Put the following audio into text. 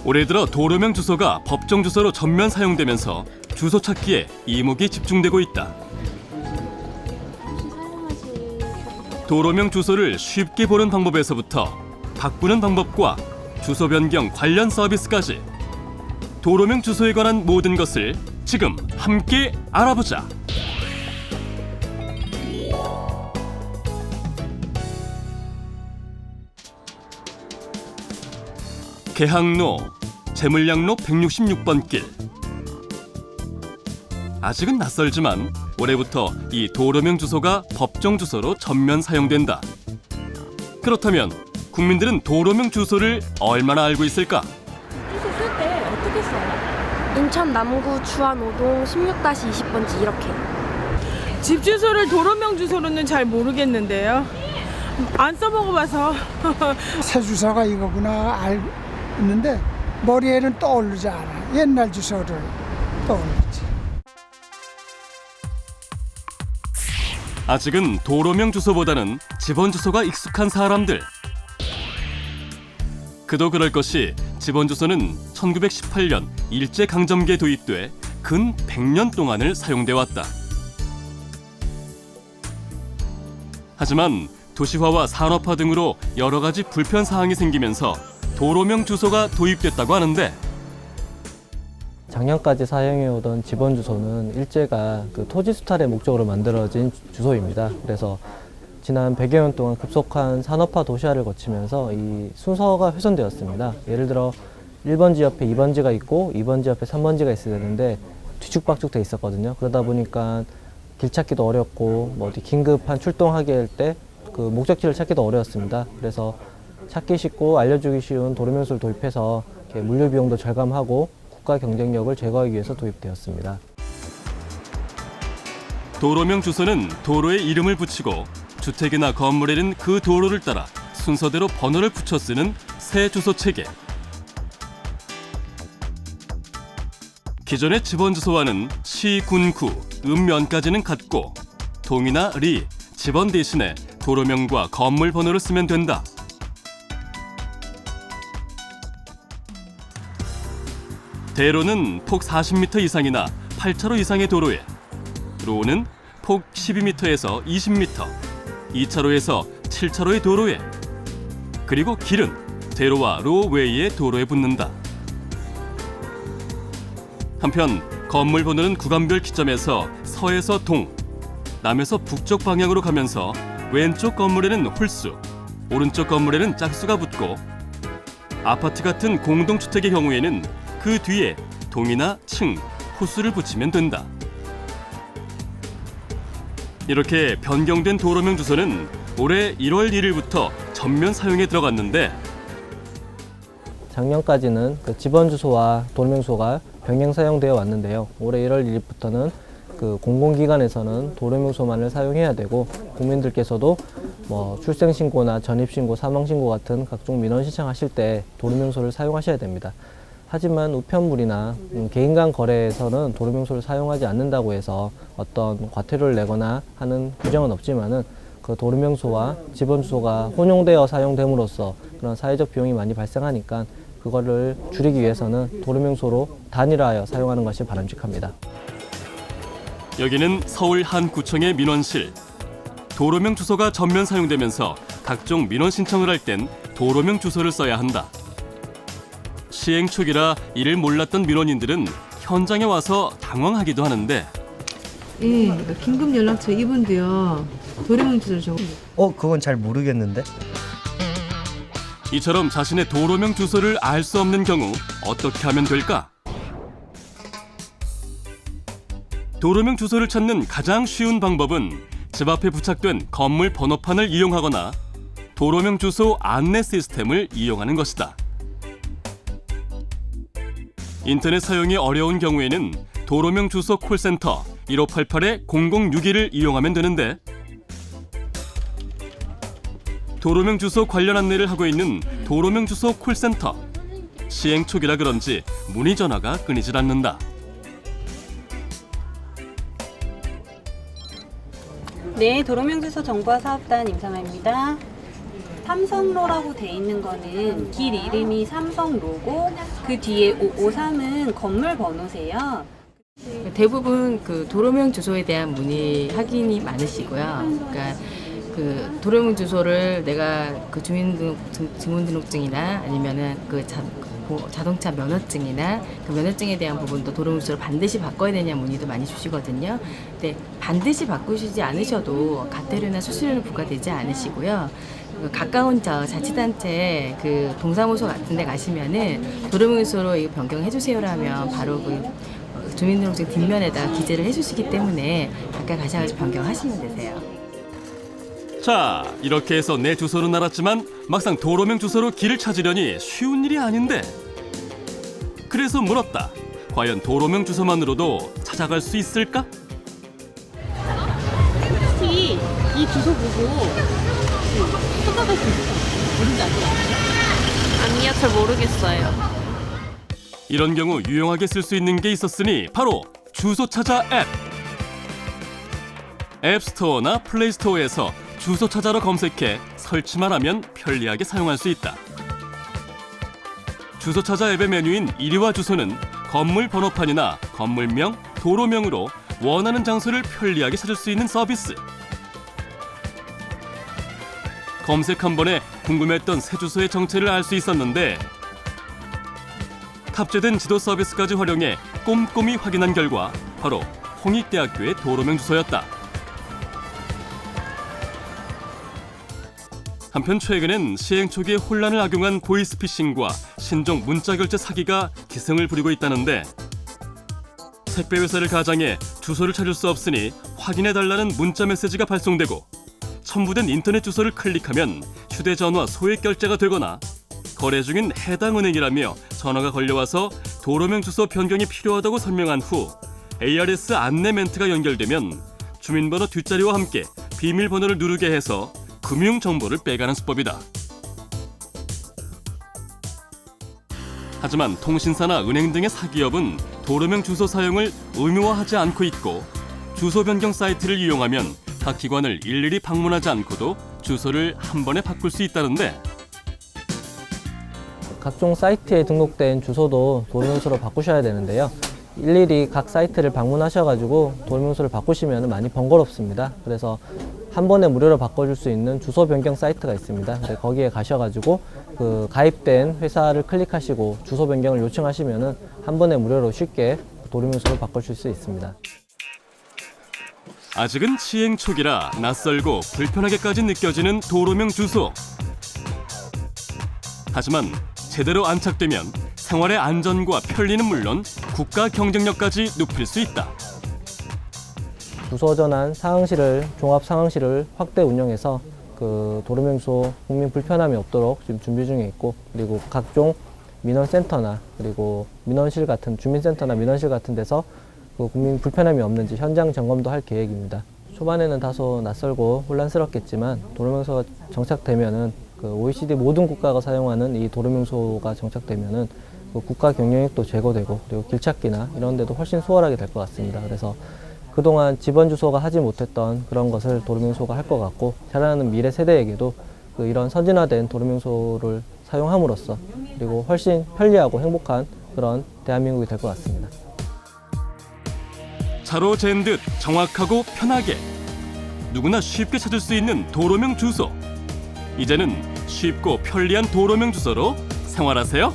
올해 들어 도로명 주소가 법정 주소로 전면 사용되면서 주소 찾기에 이목이 집중되고 있다. 도로명 주소를 쉽게 보는 방법에서부터 바꾸는 방법과 주소 변경 관련 서비스까지 도로명 주소에 관한 모든 것을 지금 함께 알아보자. 계항로 제물량로 166번 길. 아직은 낯설지만 올해부터 이 도로명 주소가 법정 주소로 전면 사용된다. 그렇다면 국민들은 도로명 주소를 얼마나 알고 있을까? 주소 쓸 때 어떻게 써요? 인천 남구 주안 5동 16-20번지 이렇게. 집 주소를 도로명 주소로는 잘 모르겠는데요. 안 써먹어봐서. 새 주소가 이거구나 알고 있는데 머리에는 떠오르지 않아. 옛날 주소를 떠오르지. 아직은 도로명 주소보다는 집원 주소가 익숙한 사람들. 그도 그럴 것이 집원 주소는 1918년 일제강점기에 도입돼 근 100년 동안을 사용돼 왔다. 하지만 도시화와 산업화 등으로 여러 가지 불편 사항이 생기면서 도로명 주소가 도입됐다고 하는데, 작년까지 사용해오던 집원 주소는 일제가 그 토지 수탈의 목적으로 만들어진 주소입니다. 그래서 지난 100여 년 동안 급속한 산업화 도시화를 거치면서 이 순서가 훼손되었습니다. 예를 들어 1번지 옆에 2번지가 있고 2번지 옆에 3번지가 있어야 되는데 뒤죽박죽 돼 있었거든요. 그러다 보니까 길 찾기도 어렵고 뭐 어디 긴급한 출동하게 할 때 그 목적지를 찾기도 어려웠습니다. 그래서 찾기 쉽고 알려주기 쉬운 도로명소를 도입해서 물류 비용도 절감하고 국가 경쟁력을 제거하기 위해서 도입되었습니다. 도로명 주소는 도로에 이름을 붙이고 주택이나 건물에는 그 도로를 따라 순서대로 번호를 붙여 쓰는 새 주소 체계. 기존의 집원 주소와는 시, 군, 구, 읍면까지는 같고 동이나 리, 집원 대신에 도로명과 건물 번호를 쓰면 된다. 대로는 폭 40m 이상이나 8차로 이상의 도로에, 로는 폭 12m에서 20m, 2차로에서 7차로의 도로에, 그리고 길은 대로와 로 외의 도로에 붙는다. 한편 건물 번호는 구간별 기점에서 서에서 동, 남에서 북쪽 방향으로 가면서 왼쪽 건물에는 홀수, 오른쪽 건물에는 짝수가 붙고, 아파트 같은 공동주택의 경우에는 그 뒤에 동이나 층, 호수를 붙이면 된다. 이렇게 변경된 도로명 주소는 올해 1월 1일부터 전면 사용에 들어갔는데, 작년까지는 그 집원 주소와 도로명소가 병행 사용되어 왔는데요. 올해 1월 1일부터는 그 공공기관에서는 도로명소만을 사용해야 되고, 국민들께서도 뭐 출생신고나 전입신고, 사망신고 같은 각종 민원 신청하실 때 도로명소를 사용하셔야 됩니다. 하지만 우편물이나 개인 간 거래에서는 도로명소를 사용하지 않는다고 해서 어떤 과태료를 내거나 하는 규정은 없지만은 그 도로명소와 집원 주소가 혼용되어 사용됨으로써 그런 사회적 비용이 많이 발생하니까 그거를 줄이기 위해서는 도로명소로 단일화하여 사용하는 것이 바람직합니다. 여기는 서울 한 구청의 민원실. 도로명 주소가 전면 사용되면서 각종 민원 신청을 할 땐 도로명 주소를 써야 한다. 시행 초기라 이를 몰랐던 민원인들은 현장에 와서 당황하기도 하는데, 예, 긴급 연락처 이분도요. 도로명 주소를 적어. 그건 잘 모르겠는데. 이처럼 자신의 도로명 주소를 알 수 없는 경우 어떻게 하면 될까? 도로명 주소를 찾는 가장 쉬운 방법은 집 앞에 부착된 건물 번호판을 이용하거나 도로명 주소 안내 시스템을 이용하는 것이다. 인터넷 사용이 어려운 경우에는 도로명 주소 콜센터 1588-0061을 이용하면 되는데, 도로명 주소 관련 안내를 하고 있는 도로명 주소 콜센터. 시행 초기라 그런지 문의 전화가 끊이질 않는다. 네, 도로명 주소 정보화 사업단 임상아입니다. 삼성로라고 돼 있는 거는 길 이름이 삼성로고 그 뒤에 553은 건물 번호세요. 대부분 그 도로명 주소에 대한 문의 확인이 많으시고요. 그러니까 그 도로명 주소를 내가 그 주민등록증이나 아니면은 그 자동차 면허증이나 그 면허증에 대한 부분도 도로명 주소를 반드시 바꿔야 되냐 문의도 많이 주시거든요. 근데 반드시 바꾸시지 않으셔도 과태료나 수수료는 부과되지 않으시고요. 그 가까운 자치단체 그 동사무소 같은 데 가시면은 도로명 주소로 이거 변경해 주세요라면 바로 그 주민등록증 뒷면에다 기재를 해주시기 때문에 가까이 가셔가지고 변경하시면 되세요. 자, 이렇게 해서 내 주소는 알았지만 막상 도로명 주소로 길을 찾으려니 쉬운 일이 아닌데. 그래서 물었다. 과연 도로명 주소만으로도 찾아갈 수 있을까? 혹시 이 주소 보고 찾아갈 수 있어요? 어딘지 아세요? 아니요, 잘 모르겠어요. 이런 경우 유용하게 쓸 수 있는 게 있었으니 바로 주소 찾아 앱. 앱스토어나 플레이스토어에서 주소 찾아로 검색해 설치만 하면 편리하게 사용할 수 있다. 주소 찾아 앱의 메뉴인 이리와 주소는 건물 번호판이나 건물명, 도로명으로 원하는 장소를 편리하게 찾을 수 있는 서비스. 검색 한 번에 궁금했던 새 주소의 정체를 알 수 있었는데 탑재된 지도 서비스까지 활용해 꼼꼼히 확인한 결과 바로 홍익대학교의 도로명 주소였다. 한편 최근엔 시행 초기에 혼란을 악용한 보이스피싱과 신종 문자결제 사기가 기승을 부리고 있다는데 택배 회사를 가장해 주소를 찾을 수 없으니 확인해달라는 문자 메시지가 발송되고 첨부된 인터넷 주소를 클릭하면 휴대전화 소액 결제가 되거나 거래 중인 해당 은행이라며 전화가 걸려와서 도로명 주소 변경이 필요하다고 설명한 후 ARS 안내 멘트가 연결되면 주민번호 뒷자리와 함께 비밀번호를 누르게 해서 금융정보를 빼가는 수법이다. 하지만 통신사나 은행 등의 사기업은 도로명 주소 사용을 의무화하지 않고 있고 주소 변경 사이트를 이용하면 각 기관을 일일이 방문하지 않고도 주소를 한 번에 바꿀 수 있다는데 각종 사이트에 등록된 주소도 도로명소로 바꾸셔야 되는데요. 일일이 각 사이트를 방문하셔가지고 도로명소를 바꾸시면 많이 번거롭습니다. 그래서 한 번에 무료로 바꿔줄 수 있는 주소 변경 사이트가 있습니다. 근데 거기에 가셔가지고 그 가입된 회사를 클릭하시고 주소 변경을 요청하시면은 한 번에 무료로 쉽게 도로명소로 바꾸실 수 있습니다. 아직은 시행 초기라 낯설고 불편하게까지 느껴지는 도로명 주소. 하지만 제대로 안착되면 생활의 안전과 편리는 물론 국가 경쟁력까지 높일 수 있다. 주소 전환 상황실을 종합 상황실을 확대 운영해서 그 도로명소 국민 불편함이 없도록 지금 준비 중에 있고, 그리고 각종 민원센터나 그리고 민원실 같은 주민센터나 민원실 같은 데서 그 국민 불편함이 없는지 현장 점검도 할 계획입니다. 초반에는 다소 낯설고 혼란스럽겠지만 도로명소가 정착되면은 그 OECD 모든 국가가 사용하는 이 도로명소가 정착되면은 그 국가 경영력도 제고되고 그리고 길찾기나 이런 데도 훨씬 수월하게 될 것 같습니다. 그래서 그동안 지번 주소가 하지 못했던 그런 것을 도로명소가 할 것 같고, 자라나는 미래 세대에게도 그 이런 선진화된 도로명소를 사용함으로써 그리고 훨씬 편리하고 행복한 그런 대한민국이 될 것 같습니다. 차로 잰 듯 정확하고 편하게 누구나 쉽게 찾을 수 있는 도로명 주소. 이제는 쉽고 편리한 도로명 주소로 생활하세요.